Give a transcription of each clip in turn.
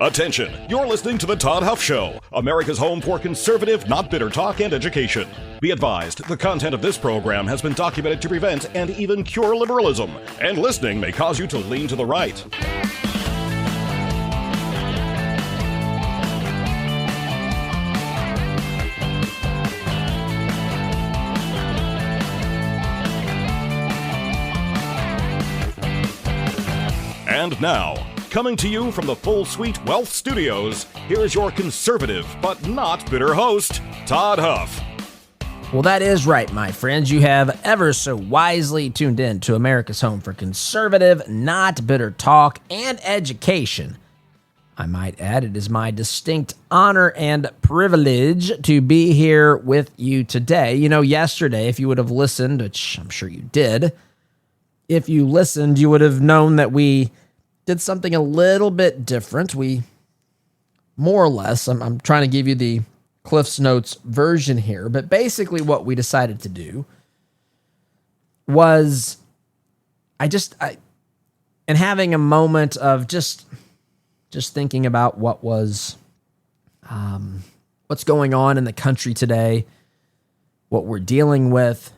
Attention, you're listening to the Todd Huff Show, America's home for conservative, not bitter talk and education. Be advised, the content of this program has been documented to prevent and even cure liberalism, and listening may cause you to lean to the right. And now, coming to you from the Full Suite Wealth Studios, here's your conservative but not bitter host, Todd Huff. Well, that is right, my friends. You have ever so wisely tuned in to America's home for conservative, not bitter talk and education. I might add, it is my distinct honor and privilege to be here with you today. You know, yesterday, if you would have listened, which I'm sure you did, if you listened, you would have known that we did something a little bit different. We, more or less, I'm trying to give you the Cliff's Notes version here, but basically what we decided to do was and having a moment of just thinking about what's going on in the country today, what we're dealing with,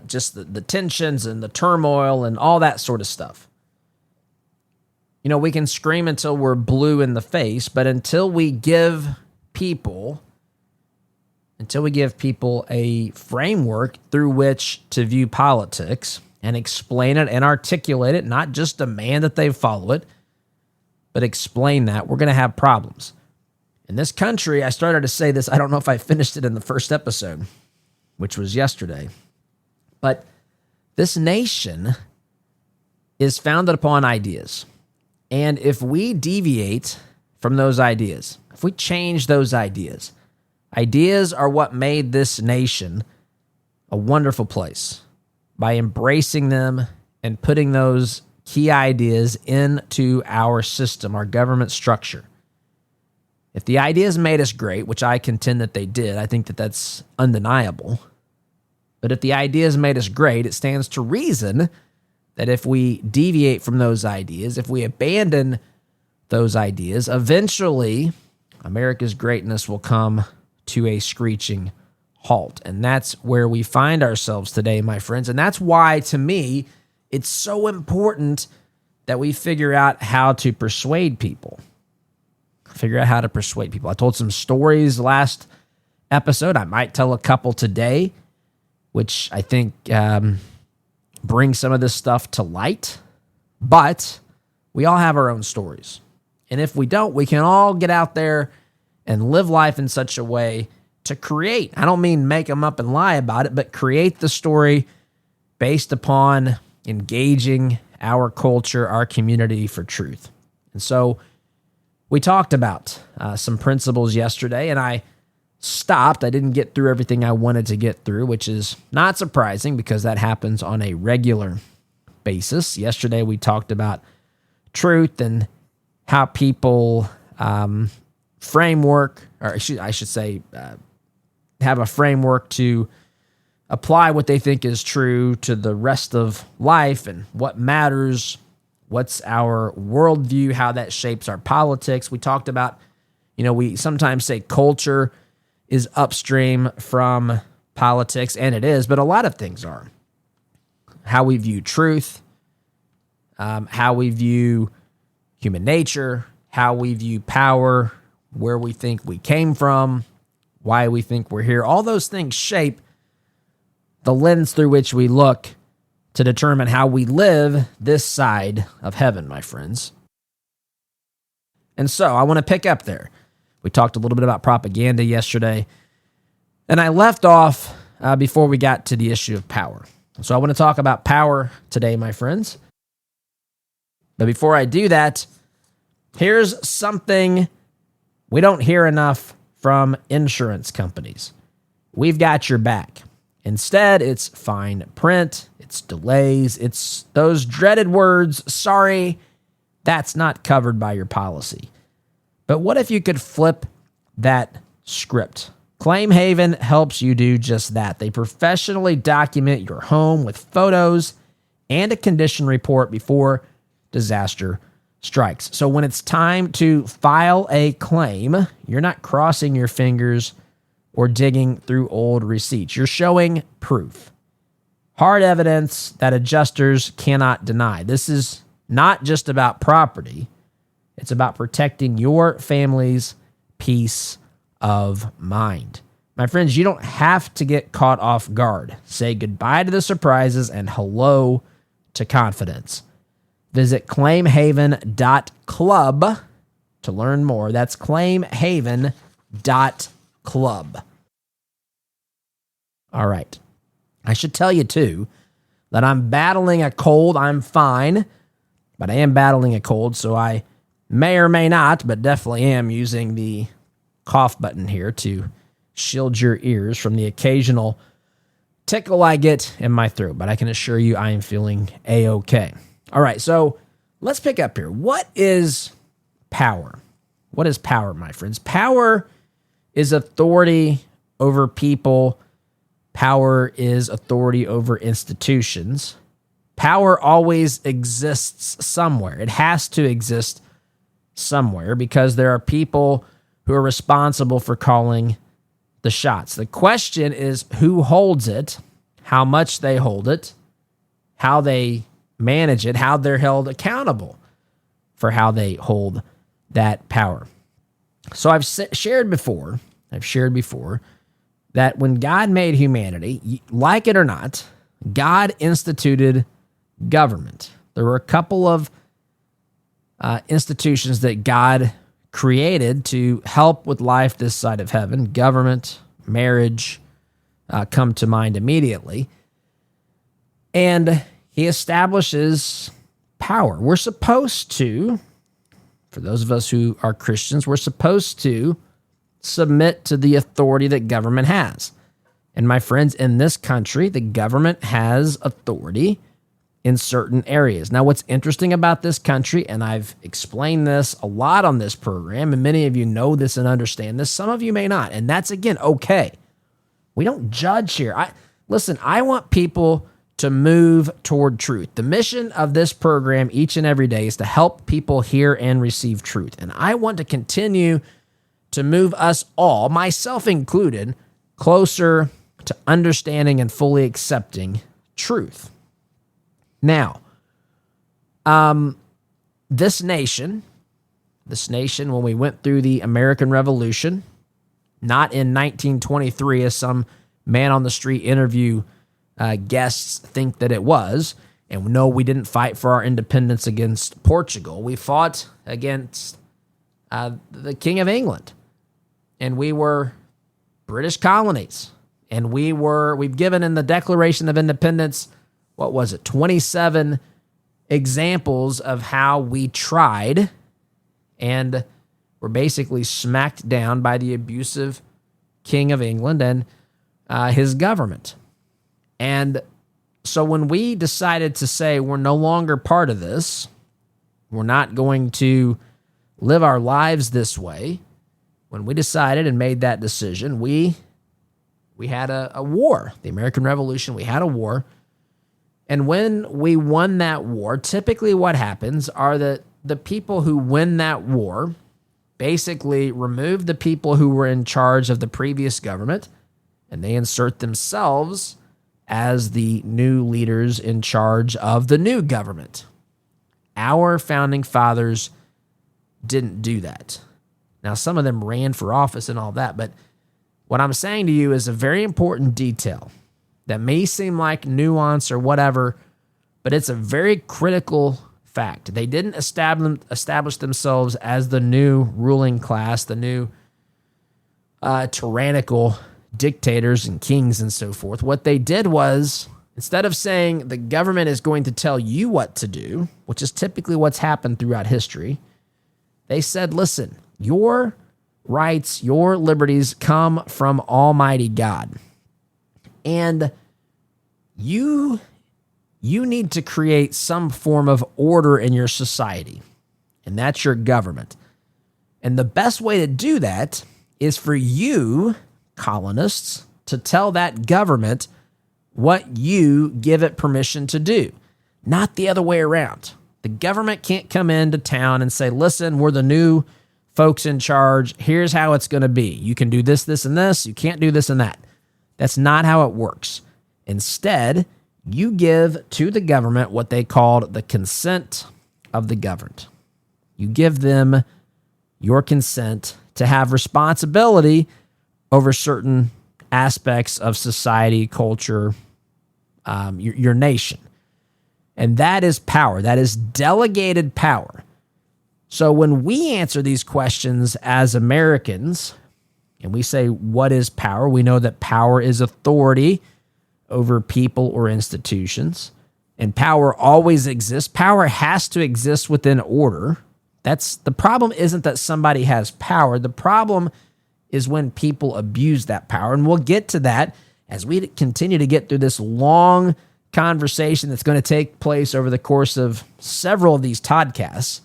just the tensions and the turmoil and all that sort of stuff. You know, we can scream until we're blue in the face, but until we give people a framework through which to view politics and explain it and articulate it, not just demand that they follow it, but explain that, we're going to have problems. In this country, I started to say this, I don't know if I finished it in the first episode, which was yesterday, but this nation is founded upon ideas. And if we deviate from those ideas, if we change those ideas, ideas are what made this nation a wonderful place. By embracing them and putting those key ideas into our system, our government structure. If the ideas made us great, which I contend that they did, I think that that's undeniable. But if the ideas made us great, it stands to reason that if we deviate from those ideas, if we abandon those ideas, eventually America's greatness will come to a screeching halt. And that's where we find ourselves today, my friends. And that's why, to me, it's so important that we figure out how to persuade people. I told some stories last episode. I might tell a couple today, which I think bring some of this stuff to light, but we all have our own stories. And if we don't, we can all get out there and live life in such a way to create. I don't mean make them up and lie about it, but create the story based upon engaging our culture, our community for truth. And so we talked about some principles yesterday, and I stopped. I didn't get through everything I wanted to get through, which is not surprising because that happens on a regular basis. Yesterday, we talked about truth and how people have a framework to apply what they think is true to the rest of life and what matters, what's our worldview, how that shapes our politics. We talked about, we sometimes say culture is upstream from politics, and it is, but a lot of things are. How we view truth, how we view human nature, how we view power, where we think we came from, why we think we're here. All those things shape the lens through which we look to determine how we live this side of heaven, my friends. And so I want to pick up there. We talked a little bit about propaganda yesterday, and I left off before we got to the issue of power. So I want to talk about power today, my friends. But before I do that, here's something we don't hear enough from insurance companies. We've got your back. Instead, it's fine print, it's delays, it's those dreaded words, sorry, that's not covered by your policy. But what if you could flip that script? Claim Haven helps you do just that. They professionally document your home with photos and a condition report before disaster strikes. So when it's time to file a claim, you're not crossing your fingers or digging through old receipts. You're showing proof. Hard evidence that adjusters cannot deny. This is not just about property. It's about protecting your family's peace of mind. My friends, you don't have to get caught off guard. Say goodbye to the surprises and hello to confidence. Visit claimhaven.club to learn more. That's claimhaven.club. All right. I should tell you, too, that I'm battling a cold. I'm fine, but I am battling a cold, so I may or may not, but definitely am using the cough button here to shield your ears from the occasional tickle I get in my throat. But I can assure you I am feeling A-okay. All right, so let's pick up here. What is power? What is power, my friends? Power is authority over people. Power is authority over institutions. Power always exists somewhere. It has to exist somewhere because there are people who are responsible for calling the shots. The question is who holds it, how much they hold it, how they manage it, how they're held accountable for how they hold that power. So I've shared before that when God made humanity, like it or not, God instituted government. There were a couple of institutions that God created to help with life this side of heaven. Government, marriage come to mind immediately. And he establishes power. We're supposed to, for those of us who are Christians, we're supposed to submit to the authority that government has. And my friends, in this country, the government has authority in certain areas. Now, what's interesting about this country, and I've explained this a lot on this program, and many of you know this and understand this, some of you may not, and that's, again, okay. We don't judge here. I want people to move toward truth. The mission of this program each and every day is to help people hear and receive truth. And I want to continue to move us all, myself included, closer to understanding and fully accepting truth. Now, this nation, when we went through the American Revolution, not in 1923 as some man on the street interview guests think that it was. And no, we didn't fight for our independence against Portugal. We fought against the King of England. And we were British colonies. And we've given in the Declaration of Independence, 27 examples of how we tried and were basically smacked down by the abusive King of England and his government. And so when we decided to say we're no longer part of this, we're not going to live our lives this way, when we decided and made that decision, we had a war. The American Revolution, we had a war. And when we won that war, typically what happens are that the people who win that war basically remove the people who were in charge of the previous government, and they insert themselves as the new leaders in charge of the new government. Our founding fathers didn't do that. Now, some of them ran for office and all that, but what I'm saying to you is a very important detail that may seem like nuance or whatever, but it's a very critical fact. They didn't establish themselves as the new ruling class, the new tyrannical dictators and kings and so forth. What they did was, instead of saying the government is going to tell you what to do, which is typically what's happened throughout history, they said, listen, your rights, your liberties come from Almighty God. And you need to create some form of order in your society. And that's your government. And the best way to do that is for you, colonists, to tell that government what you give it permission to do. Not the other way around. The The government can't come into town and say, listen, we're the new folks in charge. Here's how it's going to be. You can do this, this, and this. You can't do this and that. That's not how it works. Instead, you give to the government what they called the consent of the governed. You give them your consent to have responsibility over certain aspects of society, culture, your nation. And that is power. That is delegated power. So when we answer these questions as Americans, and we say, what is power? We know that power is authority over people or institutions. And power always exists. Power has to exist within order. The problem isn't that somebody has power. The problem is when people abuse that power. And we'll get to that as we continue to get through this long conversation that's going to take place over the course of several of these podcasts.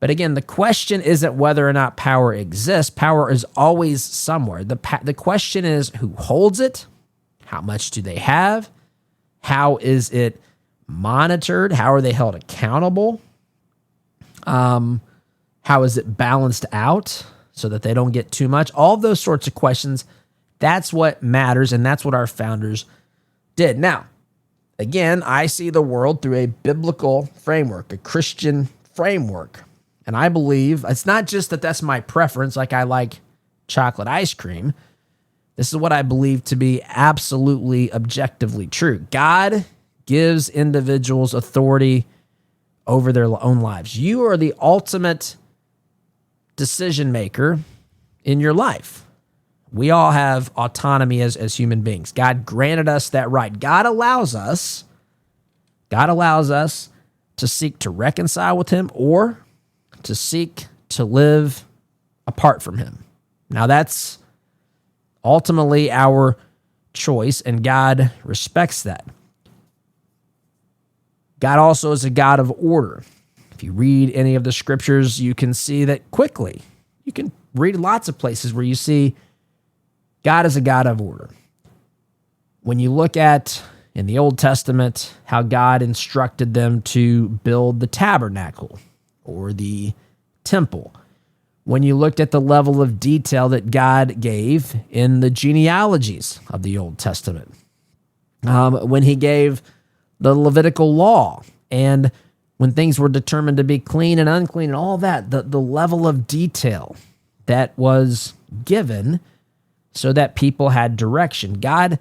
But again, the question isn't whether or not power exists. Power is always somewhere. The question is who holds it, how much do they have, how is it monitored, how are they held accountable, how is it balanced out so that they don't get too much. All those sorts of questions, that's what matters, and that's what our founders did. Now, again, I see the world through a biblical framework, a Christian framework. And I believe it's not just that that's my preference, like I like chocolate ice cream. This is what I believe to be absolutely objectively true. God gives individuals authority over their own lives. You are the ultimate decision maker in your life. We all have autonomy as human beings. God granted us that right. God allows us to seek to reconcile with him or to seek to live apart from him. Now that's ultimately our choice, and God respects that. God also is a God of order. If you read any of the scriptures, you can see that quickly. You can read lots of places where you see God is a God of order. When you look at, in the Old Testament, how God instructed them to build the tabernacle or the temple, when you looked at the level of detail that God gave in the genealogies of the Old Testament, when he gave the Levitical law, and when things were determined to be clean and unclean and all that, the level of detail that was given so that people had direction. God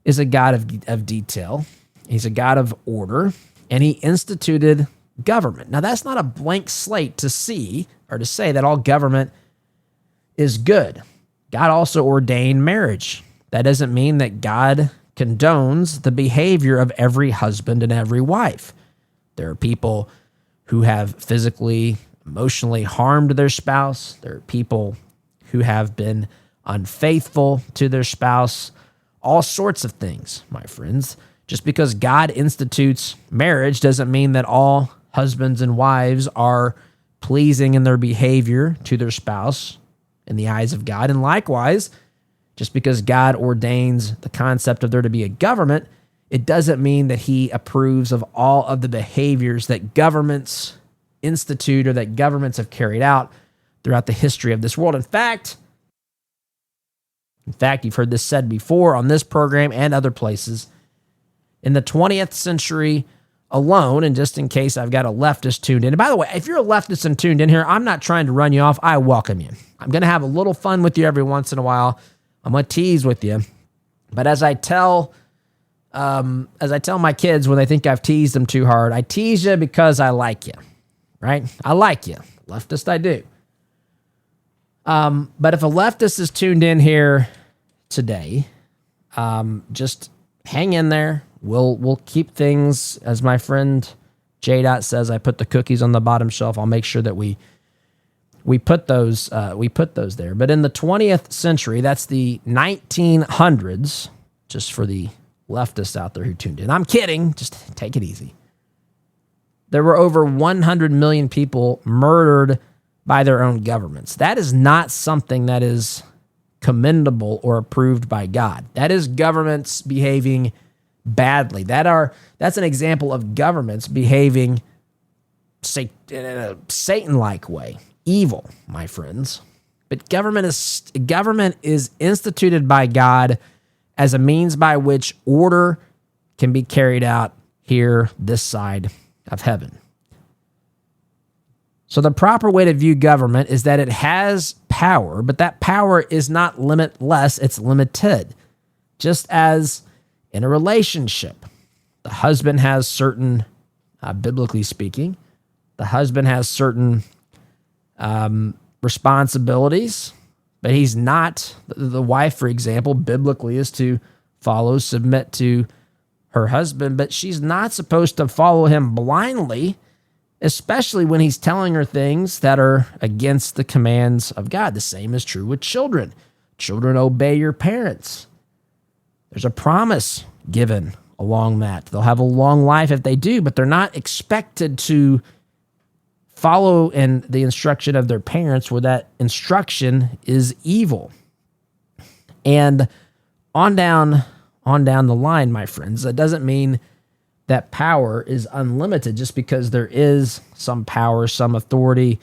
is a God of detail. He's a God of order, and he instituted government. Now, that's not a blank slate to see or to say that all government is good. God also ordained marriage. That doesn't mean that God condones the behavior of every husband and every wife. There are people who have physically, emotionally harmed their spouse. There are people who have been unfaithful to their spouse. All sorts of things, my friends. Just because God institutes marriage doesn't mean that all husbands and wives are pleasing in their behavior to their spouse in the eyes of God. And likewise, just because God ordains the concept of there to be a government, it doesn't mean that he approves of all of the behaviors that governments institute or that governments have carried out throughout the history of this world. In fact, you've heard this said before on this program and other places. In the 20th century alone, and just in case I've got a leftist tuned in. And by the way, if you're a leftist and tuned in here, I'm not trying to run you off. I welcome you. I'm going to have a little fun with you every once in a while. I'm going to tease with you. But as I tell my kids when they think I've teased them too hard, I tease you because I like you, right? I like you. Leftist, I do. But if a leftist is tuned in here today, just hang in there. We'll keep things, as my friend J. says, I put the cookies on the bottom shelf. I'll make sure that we put those there. But in the 20th century, that's the 1900s, just for the leftists out there who tuned in. I'm kidding. Just take it easy. There were over 100 million people murdered by their own governments. That is not something that is commendable or approved by God. That is governments behaving badly. That's an example of governments behaving Satan-like way. Evil, my friends. But government is instituted by God as a means by which order can be carried out here this side of heaven. So the proper way to view government is that it has power, but that power is not limitless, it's limited. Just as in a relationship, the husband has certain, biblically speaking, the husband has certain responsibilities, but he's not, the wife, for example, biblically is to follow, submit to her husband, but she's not supposed to follow him blindly, especially when he's telling her things that are against the commands of God. The same is true with children. Children, obey your parents. There's a promise given along that. They'll have a long life if they do, but they're not expected to follow in the instruction of their parents where that instruction is evil. And on down the line, my friends, that doesn't mean that power is unlimited just because there is some power, some authority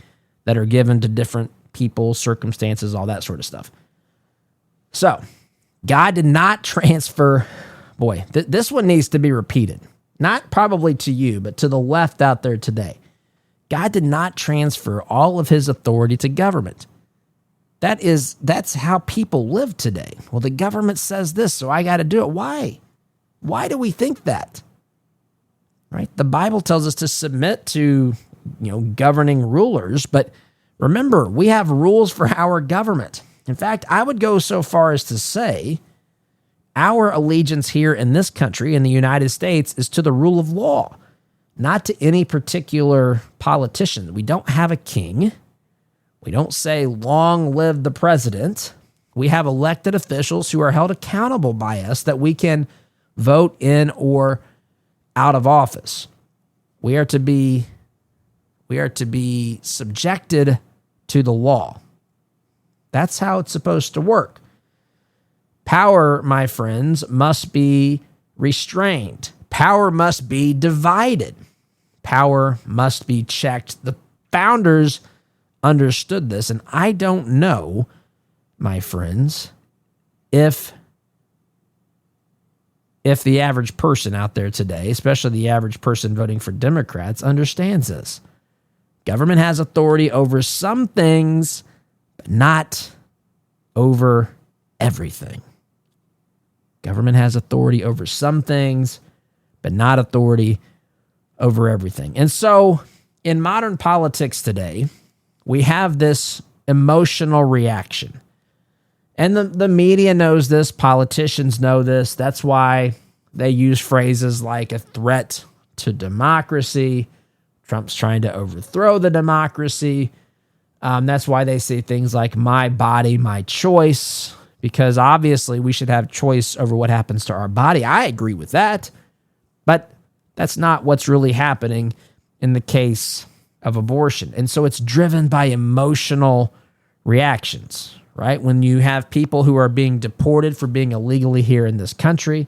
that are given to different people, circumstances, all that sort of stuff. So, God did not transfer, this one needs to be repeated. Not probably to you, but to the left out there today. God did not transfer all of his authority to government. That's how people live today. Well, the government says this, so I got to do it. Why? Why do we think that? Right? The Bible tells us to submit to, governing rulers, but remember, we have rules for our government. In fact, I would go so far as to say our allegiance here in this country, in the United States, is to the rule of law, not to any particular politician. We don't have a king. We don't say, long live the president. We have elected officials who are held accountable by us that we can vote in or out of office. We are to be subjected to the law. That's how it's supposed to work. Power, my friends, must be restrained. Power must be divided. Power must be checked. The founders understood this, and I don't know, my friends, if the average person out there today, especially the average person voting for Democrats, understands this. Government has authority over some things, but not over everything. Government has authority over some things, but not authority over everything. And so, in modern politics today, we have this emotional reaction. And the media knows this, politicians know this. That's why they use phrases like a threat to democracy. Trump's trying to overthrow the democracy. That's why they say things like my body, my choice, because obviously we should have choice over what happens to our body. I agree with that, but that's not what's really happening in the case of abortion. And so it's driven by emotional reactions, right? When you have people who are being deported for being illegally here in this country,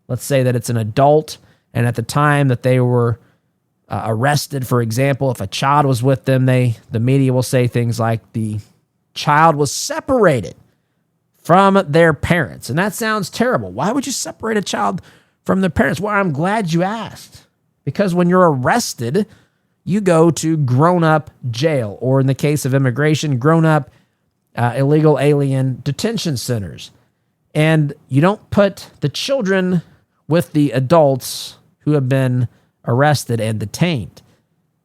let's say that it's an adult, and at the time that they were arrested, for example, if a child was with them, the media will say things like the child was separated from their parents. And that sounds terrible. Why would you separate a child from their parents? Well, I'm glad you asked. Because when you're arrested, you go to grown-up jail, or in the case of immigration, grown-up illegal alien detention centers. And you don't put the children with the adults who have been arrested and detained.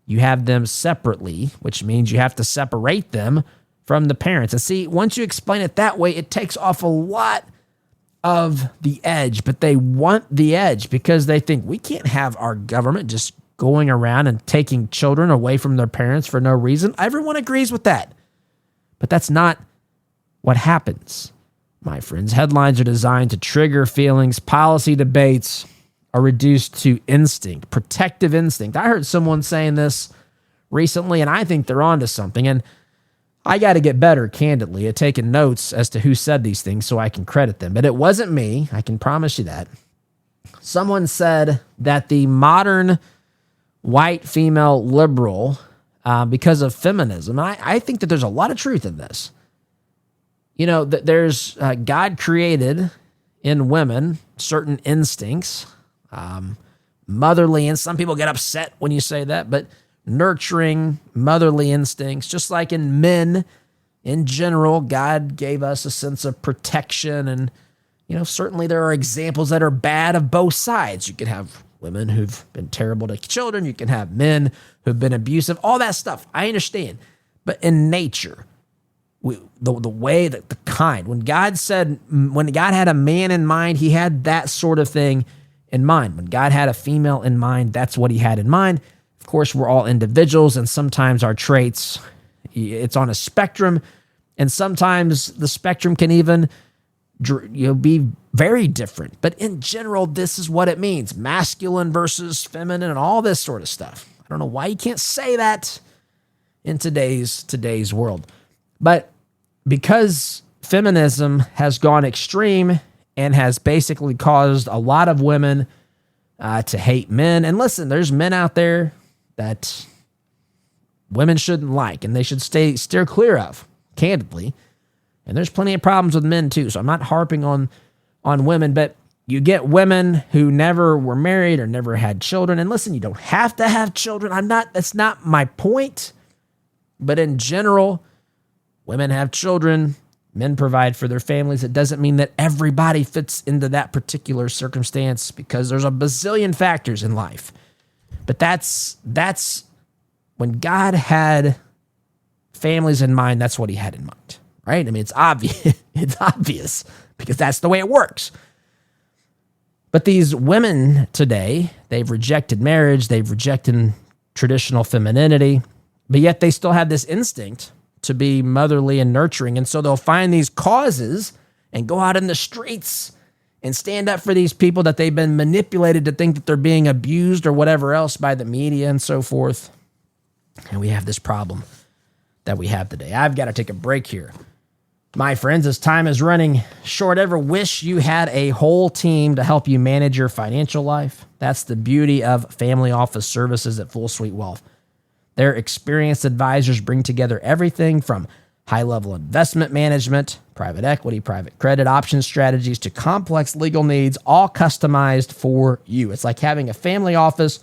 You have them separately, which means you have to separate them from the parents. And see, once you explain it that way, it takes off a lot of the edge, but they want the edge because they think we can't have our government just going around and taking children away from their parents for no reason. Everyone agrees with that. But that's not what happens, my friends. Headlines are designed to trigger feelings. Policy debates are reduced to instinct, protective instinct. I heard someone saying this recently, and I think they're onto something. And I got to get better, candidly, at taking notes as to who said these things so I can credit them. But it wasn't me. I can promise you that. Someone said that the modern white female liberal because of feminism. And I think that there's a lot of truth in this. You know, there's God created in women certain instincts, motherly, and some people get upset when you say that, but nurturing motherly instincts, just like in men in general, God gave us a sense of protection. And, you know, certainly there are examples that are bad of both sides. You can have women who've been terrible to children. You can have men who've been abusive, all that stuff. I understand. But in nature, the way that the kind, when God had a man in mind, he had that sort of thing in mind. When God had a female in mind, that's what he had in mind. Of course, we're all individuals, and sometimes our traits, it's on a spectrum, and sometimes the spectrum can even be very different. But in general, this is what it means: masculine versus feminine and all this sort of stuff. I don't know why you can't say that in today's world. But because feminism has gone extreme and has basically caused a lot of women to hate men. And listen, there's men out there that women shouldn't like and they should steer clear of, candidly. And there's plenty of problems with men too. So I'm not harping on women, but you get women who never were married or never had children. And listen, you don't have to have children. That's not my point. But in general, women have children, men provide for their families. It doesn't mean that everybody fits into that particular circumstance, because there's a bazillion factors in life. But that's when God had families in mind, that's what he had in mind, right? I mean, it's obvious. It's obvious because that's the way it works. But these women today, they've rejected marriage, they've rejected traditional femininity, but yet they still have this instinct to be motherly and nurturing. And so they'll find these causes and go out in the streets and stand up for these people that they've been manipulated to think that they're being abused or whatever else by the media and so forth. And we have this problem that we have today. I've got to take a break here, my friends, as time is running short. Ever wish you had a whole team to help you manage your financial life? That's the beauty of family office services at Full Suite Wealth. Their experienced advisors bring together everything from high-level investment management, private equity, private credit, option strategies, to complex legal needs, all customized for you. It's like having a family office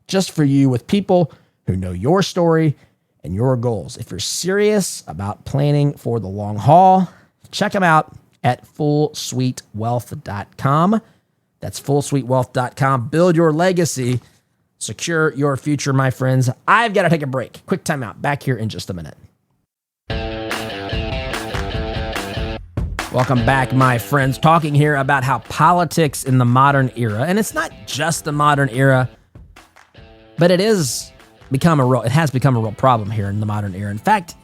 just for you, with people who know your story and your goals. If you're serious about planning for the long haul, check them out at fullsuitewealth.com. That's fullsuitewealth.com. Build your legacy. Secure your future, my friends. I've got to take a break. Quick timeout. Back here in just a minute. Welcome back, my friends. Talking here about how politics in the modern era, and it's not just the modern era, but it has become a real problem here in the modern era. In fact,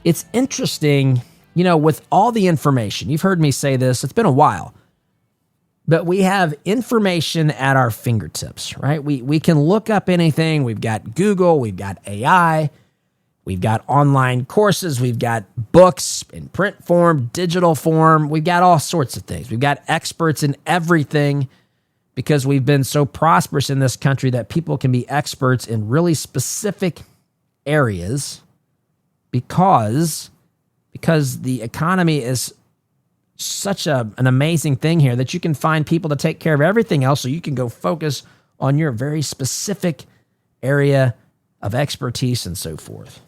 it's interesting, you know, with all the information. You've heard me say this. It's been a while. But we have information at our fingertips, right? We can look up anything. We've got Google, we've got AI, we've got online courses, we've got books in print form, digital form. We've got all sorts of things. We've got experts in everything, because we've been so prosperous in this country that people can be experts in really specific areas because the economy is such an amazing thing here that you can find people to take care of everything else, so you can go focus on your very specific area of expertise and so forth.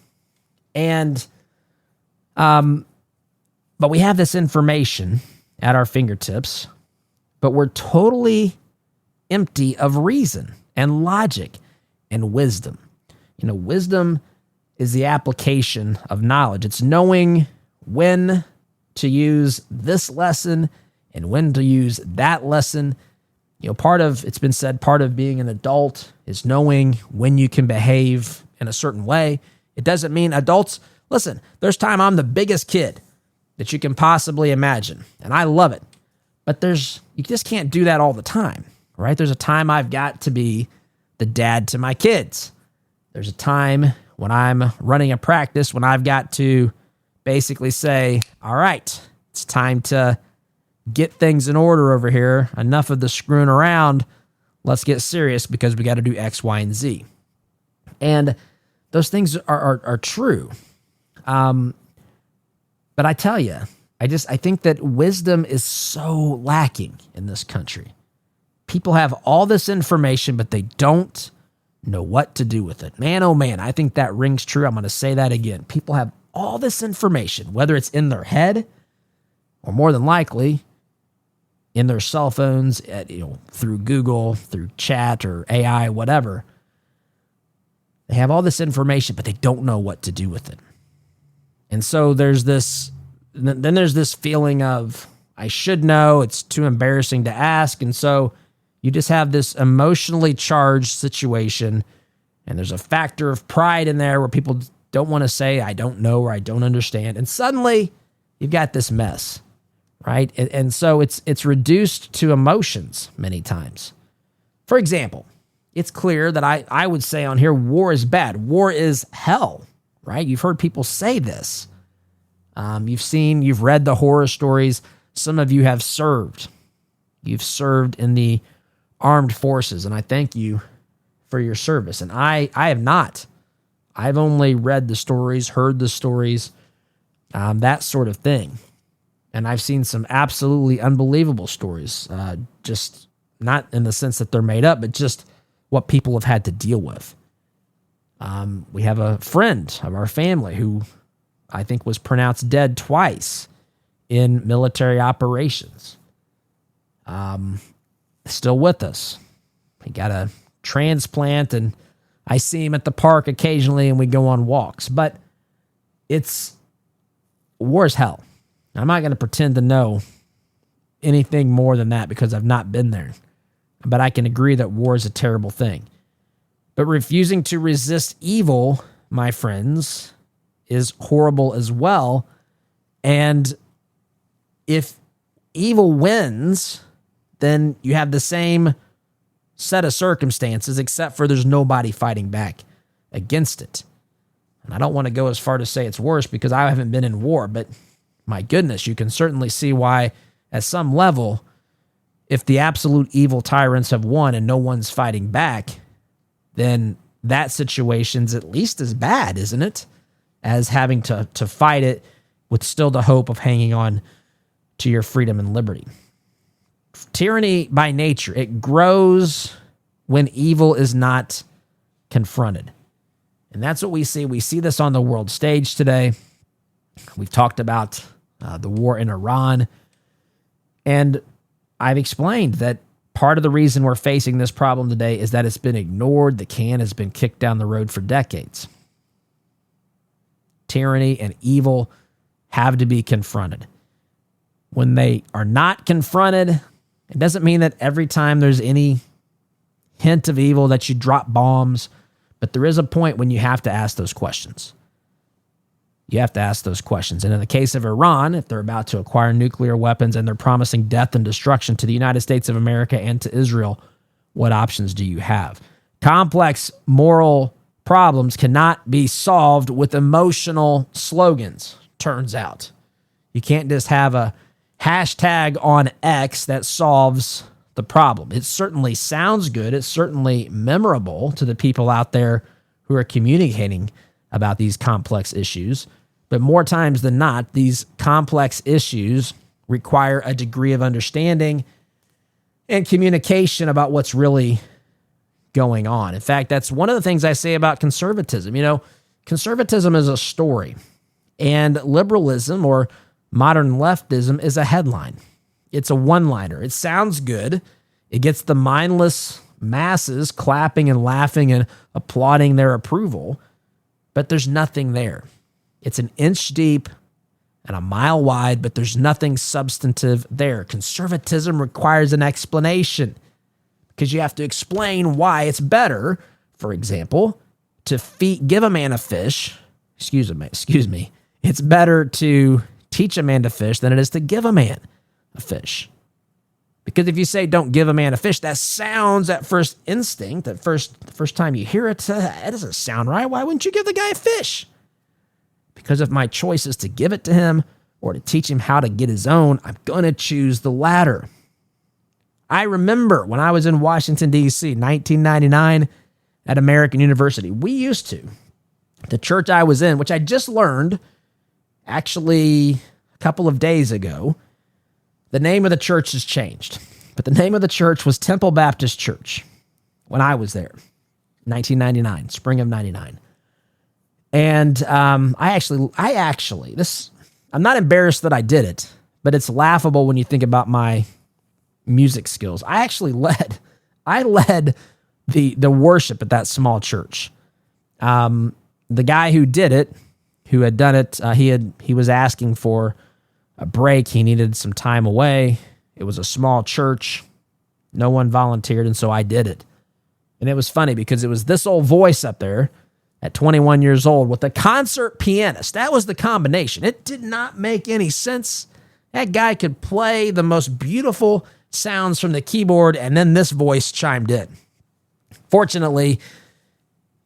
And but we have this information at our fingertips, but we're totally empty of reason and logic and wisdom. You know, wisdom is the application of knowledge. It's knowing when to use this lesson and when to use that lesson. You know, it's been said, part of being an adult is knowing when you can behave in a certain way. It doesn't mean adults, listen, there's time I'm the biggest kid that you can possibly imagine, and I love it. But you just can't do that all the time, right? There's a time I've got to be the dad to my kids. There's a time when I'm running a practice when I've got to basically say, all right, it's time to get things in order over here. Enough of the screwing around. Let's get serious, because we got to do X, Y, and Z. And those things are true. But I tell you, I think that wisdom is so lacking in this country. People have all this information, but they don't know what to do with it. Man, oh man, I think that rings true. I'm going to say that again. People have all this information, whether it's in their head or more than likely in their cell phones, through Google, through chat or AI, whatever. They have all this information, but they don't know what to do with it. And so there's this feeling of, I should know, it's too embarrassing to ask. And so you just have this emotionally charged situation, and there's a factor of pride in there where people don't want to say, I don't know, or I don't understand. And suddenly you've got this mess, right? And so it's reduced to emotions many times. For example, it's clear that I would say on here, war is bad. War is hell, right? You've heard people say this. You've read the horror stories. Some of you have served. You've served in the armed forces, and I thank you for your service. And I have not. I've only read the stories, heard the stories, that sort of thing. And I've seen some absolutely unbelievable stories, just not in the sense that they're made up, but just what people have had to deal with. We have a friend of our family who I think was pronounced dead twice in military operations. Still with us. He got a transplant, and I see him at the park occasionally, and we go on walks. But war is hell. I'm not going to pretend to know anything more than that because I've not been there. But I can agree that war is a terrible thing. But refusing to resist evil, my friends, is horrible as well. And if evil wins, then you have the same set of circumstances, except for there's nobody fighting back against it. And I don't want to go as far to say it's worse because I haven't been in war, but my goodness, you can certainly see why, at some level, if the absolute evil tyrants have won and no one's fighting back, then that situation's at least as bad, isn't it, as having to fight it with still the hope of hanging on to your freedom and liberty. Tyranny by nature, it grows when evil is not confronted. And that's what we see. We see this on the world stage today. We've talked about the war in Iran. And I've explained that part of the reason we're facing this problem today is that it's been ignored. The can has been kicked down the road for decades. Tyranny and evil have to be confronted. When they are not confronted, it doesn't mean that every time there's any hint of evil that you drop bombs, but there is a point when you have to ask those questions. You have to ask those questions. And in the case of Iran, if they're about to acquire nuclear weapons and they're promising death and destruction to the United States of America and to Israel, what options do you have? Complex moral problems cannot be solved with emotional slogans, turns out. You can't just have a hashtag on X that solves the problem. It certainly sounds good. It's certainly memorable to the people out there who are communicating about these complex issues. But more times than not, these complex issues require a degree of understanding and communication about what's really going on. In fact, that's one of the things I say about conservatism. Conservatism is a story, and liberalism or modern leftism is a headline. It's a one-liner. It sounds good. It gets the mindless masses clapping and laughing and applauding their approval, but there's nothing there. It's an inch deep and a mile wide, but there's nothing substantive there. Conservatism requires an explanation because you have to explain why it's better, for example, to give a man a fish. Excuse me. It's better to teach a man to fish than it is to give a man a fish. Because if you say don't give a man a fish, that sounds at first instinct, the first time you hear it, that doesn't sound right. Why wouldn't you give the guy a fish? Because if my choice is to give it to him or to teach him how to get his own, I'm going to choose the latter. I remember when I was in Washington, D.C., 1999, at American University. We used to. The church I was in, which I just learned actually a couple of days ago, the name of the church has changed. But the name of the church was Temple Baptist Church when I was there, 1999, spring of 99. And I'm not embarrassed that I did it, but it's laughable when you think about my music skills. I led the worship at that small church. The guy who did it, who had done it, he was asking for a break. He needed some time away. It was a small church. No one volunteered, and so I did it. And it was funny because it was this old voice up there at 21 years old with a concert pianist. That was the combination. It did not make any sense. That guy could play the most beautiful sounds from the keyboard, and then this voice chimed in. Fortunately,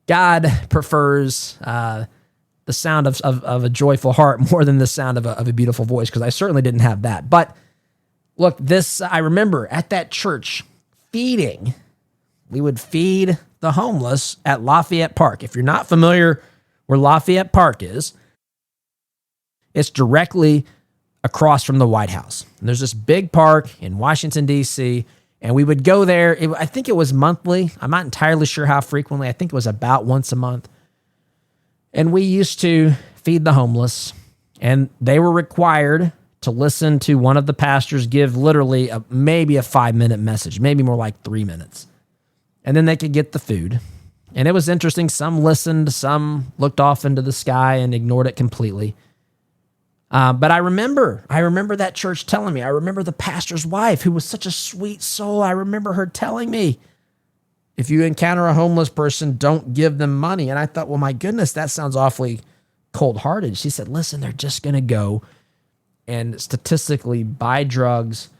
God prefers the sound of a joyful heart more than the sound of a beautiful voice, because I certainly didn't have that. But look, I remember at that church we would feed the homeless at Lafayette Park. If you're not familiar where Lafayette Park is, it's directly across from the White House. And there's this big park in Washington, D.C., and we would go there. I think it was monthly. I'm not entirely sure how frequently. I think it was about once a month. And we used to feed the homeless, and they were required to listen to one of the pastors give literally maybe a 5-minute message, maybe more like 3 minutes. And then they could get the food. And it was interesting. Some listened, some looked off into the sky and ignored it completely. But I remember that church telling me, I remember the pastor's wife, who was such a sweet soul. I remember her telling me, if you encounter a homeless person, don't give them money. And I thought, well, my goodness, that sounds awfully cold-hearted. She said, listen, they're just going to go and statistically buy drugs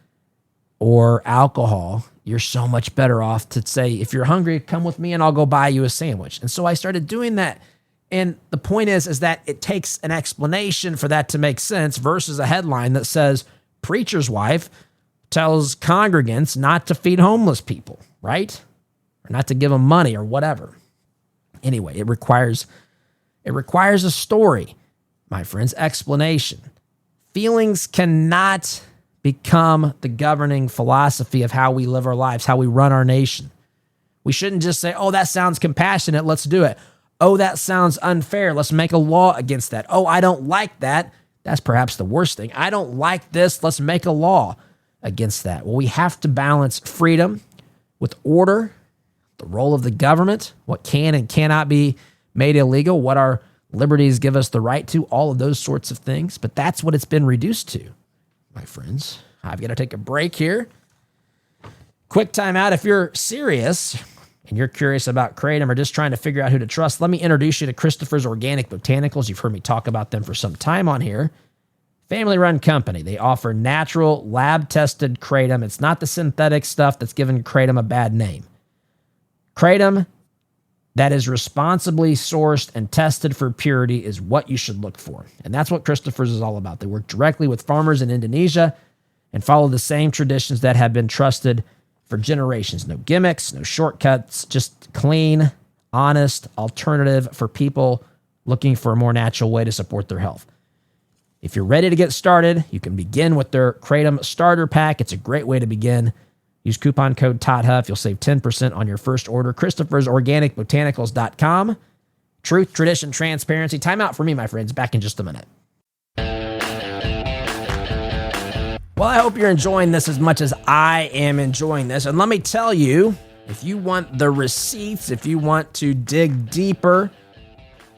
or alcohol. You're so much better off to say, if you're hungry, come with me and I'll go buy you a sandwich. And so I started doing that. And the point is that it takes an explanation for that to make sense versus a headline that says, preacher's wife tells congregants not to feed homeless people, right? Or not to give them money or whatever. Anyway, it requires a story, my friends, explanation. Feelings cannot become the governing philosophy of how we live our lives, how we run our nation. We shouldn't just say, oh, that sounds compassionate, let's do it. Oh, that sounds unfair, let's make a law against that. Oh, I don't like that. That's perhaps the worst thing. I don't like this, let's make a law against that. Well, we have to balance freedom with order, the role of the government, what can and cannot be made illegal, what our liberties give us the right to, all of those sorts of things. But that's what it's been reduced to, my friends. I've got to take a break here. Quick time out. If you're serious and you're curious about Kratom or just trying to figure out who to trust, let me introduce you to Christopher's Organic Botanicals. You've heard me talk about them for some time on here. Family-run company. They offer natural, lab-tested Kratom. It's not the synthetic stuff that's given Kratom a bad name. Kratom that is responsibly sourced and tested for purity is what you should look for. And that's what Christopher's is all about. They work directly with farmers in Indonesia and follow the same traditions that have been trusted for generations. No gimmicks, no shortcuts, just clean, honest alternative for people looking for a more natural way to support their health. If you're ready to get started, you can begin with their Kratom Starter Pack. It's a great way to begin. Use coupon code Todd Huff. You'll save 10% on your first order. Christopher'sOrganicBotanicals.com. Truth, tradition, transparency. Time out for me, my friends. Back in just a minute. Well, I hope you're enjoying this as much as I am enjoying this. And let me tell you, if you want the receipts, if you want to dig deeper,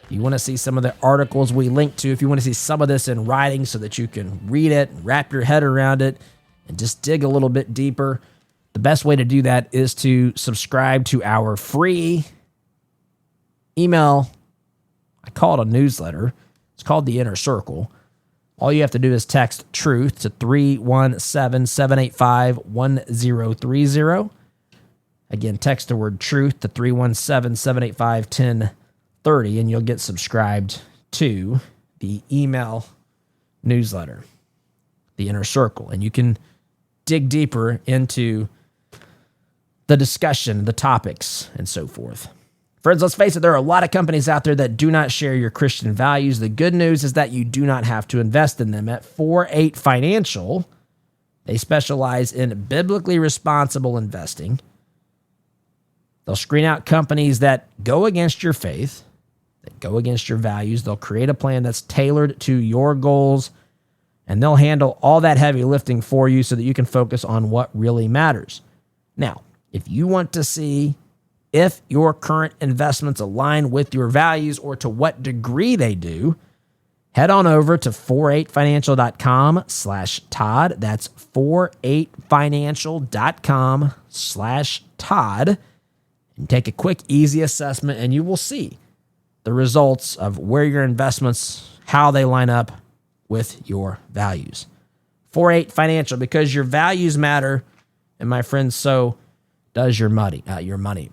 if you want to see some of the articles we link to, if you want to see some of this in writing so that you can read it, wrap your head around it, and just dig a little bit deeper, the best way to do that is to subscribe to our free email. I call it a newsletter. It's called The Inner Circle. All you have to do is text TRUTH to 317-785-1030. Again, text the word TRUTH to 317-785-1030, and you'll get subscribed to the email newsletter, The Inner Circle. And you can dig deeper into the discussion, the topics, and so forth. Friends, let's face it, there are a lot of companies out there that do not share your Christian values. The good news is that you do not have to invest in them. At 4-8 Financial, they specialize in biblically responsible investing. They'll screen out companies that go against your faith, that go against your values. They'll create a plan that's tailored to your goals, and they'll handle all that heavy lifting for you so that you can focus on what really matters. Now, if you want to see if your current investments align with your values or to what degree they do, head on over to 48financial.com/Todd. That's 48financial.com/Todd. And take a quick, easy assessment, and you will see the results of where your investments, how they line up with your values. 4-8 Financial, because your values matter, and my friends, so does your money.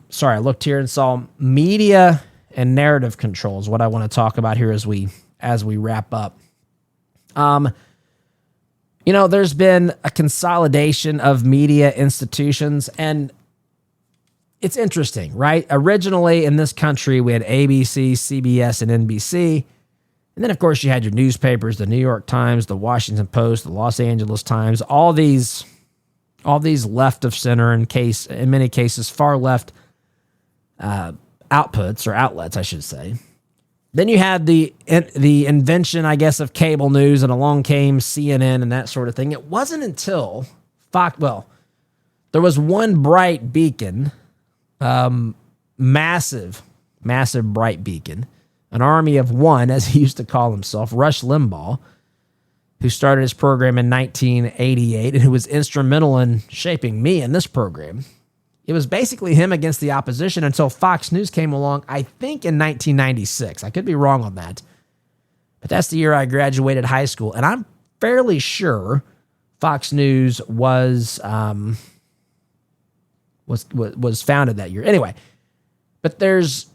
Sorry, I looked here and saw media and narrative control is what I want to talk about here as we wrap up. There's been a consolidation of media institutions, and it's interesting, right? Originally in this country, we had ABC, CBS, and NBC. And then, of course, you had your newspapers, the New York Times, the Washington Post, the Los Angeles Times, all these left of center, in many cases, far left outputs or outlets, I should say. Then you had the invention, I guess, of cable news, and along came CNN and that sort of thing. It wasn't until there was one bright beacon, massive bright beacon, an army of one, as he used to call himself, Rush Limbaugh, who started his program in 1988 and who was instrumental in shaping me in this program. It was basically him against the opposition until Fox News came along, I think in 1996. I could be wrong on that. But that's the year I graduated high school. And I'm fairly sure Fox News was founded that year. Anyway, but there's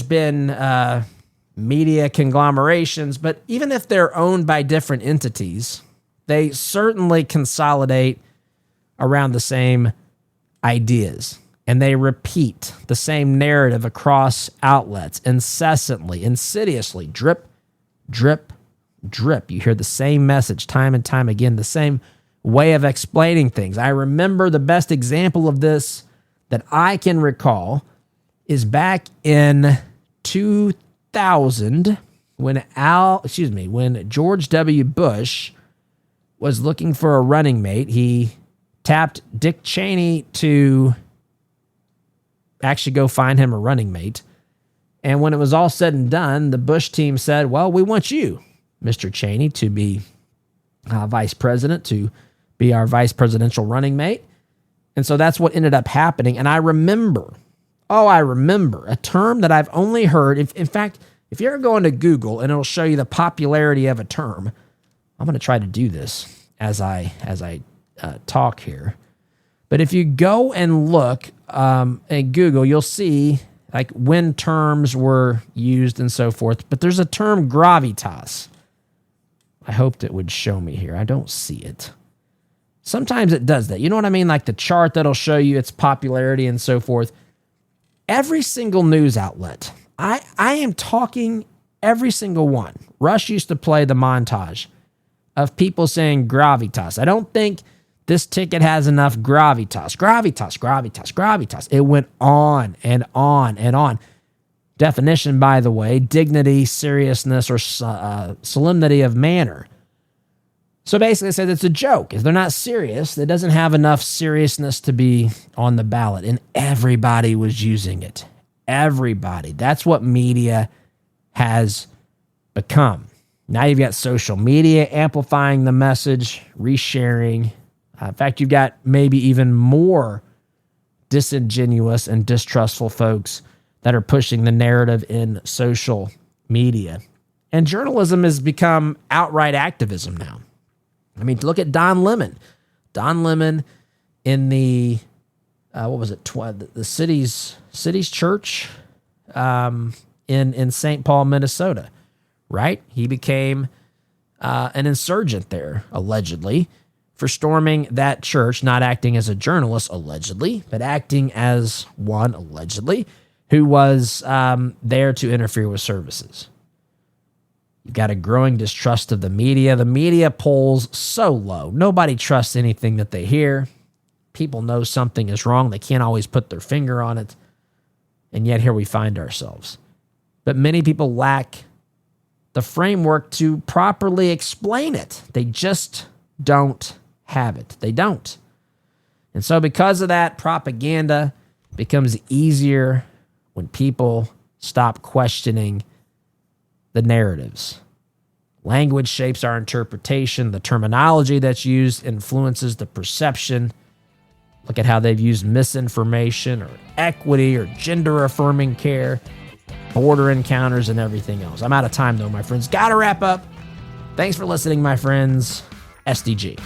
been media conglomerations, but even if they're owned by different entities, they certainly consolidate around the same ideas, and they repeat the same narrative across outlets incessantly, insidiously, drip, drip, drip. You hear the same message time and time again, the same way of explaining things. I remember the best example of this that I can recall is back in 2000 when George W. Bush was looking for a running mate. He tapped Dick Cheney to actually go find him a running mate. And when it was all said and done, the Bush team said, well, we want you, Mr. Cheney, to be vice president, to be our vice presidential running mate. And so that's what ended up happening. And I remember a term that I've only heard. In fact, if you're going to Google and it'll show you the popularity of a term, I'm going to try to do this as I talk here. But if you go and look at Google, you'll see like when terms were used and so forth. But there's a term gravitas. I hoped it would show me here. I don't see it. Sometimes it does that. You know what I mean? Like the chart that'll show you its popularity and so forth. Every single news outlet, I am talking every single one. Rush used to play the montage of people saying gravitas. I don't think this ticket has enough gravitas. Gravitas, gravitas, gravitas. It went on and on and on. Definition, by the way, dignity, seriousness, or solemnity of manner. So basically, it says it's a joke. If they're not serious, it doesn't have enough seriousness to be on the ballot. And everybody was using it. Everybody. That's what media has become. Now you've got social media amplifying the message, resharing. In fact, you've got maybe even more disingenuous and distrustful folks that are pushing the narrative in social media. And journalism has become outright activism now. I mean, look at Don Lemon. Don Lemon in the, the city's church in St. Paul, Minnesota, right? He became an insurgent there, allegedly, for storming that church, not acting as a journalist, allegedly, but acting as one, allegedly, who was there to interfere with services. You've got a growing distrust of the media. The media polls so low. Nobody trusts anything that they hear. People know something is wrong. They can't always put their finger on it. And yet here we find ourselves. But many people lack the framework to properly explain it. They just don't have it. They don't. And so because of that, propaganda becomes easier when people stop questioning the narratives. Language shapes our interpretation. The terminology that's used influences the perception. Look at how they've used misinformation or equity or gender-affirming care, border encounters, and everything else. I'm out of time, though, my friends. Got to wrap up. Thanks for listening, my friends. SDG.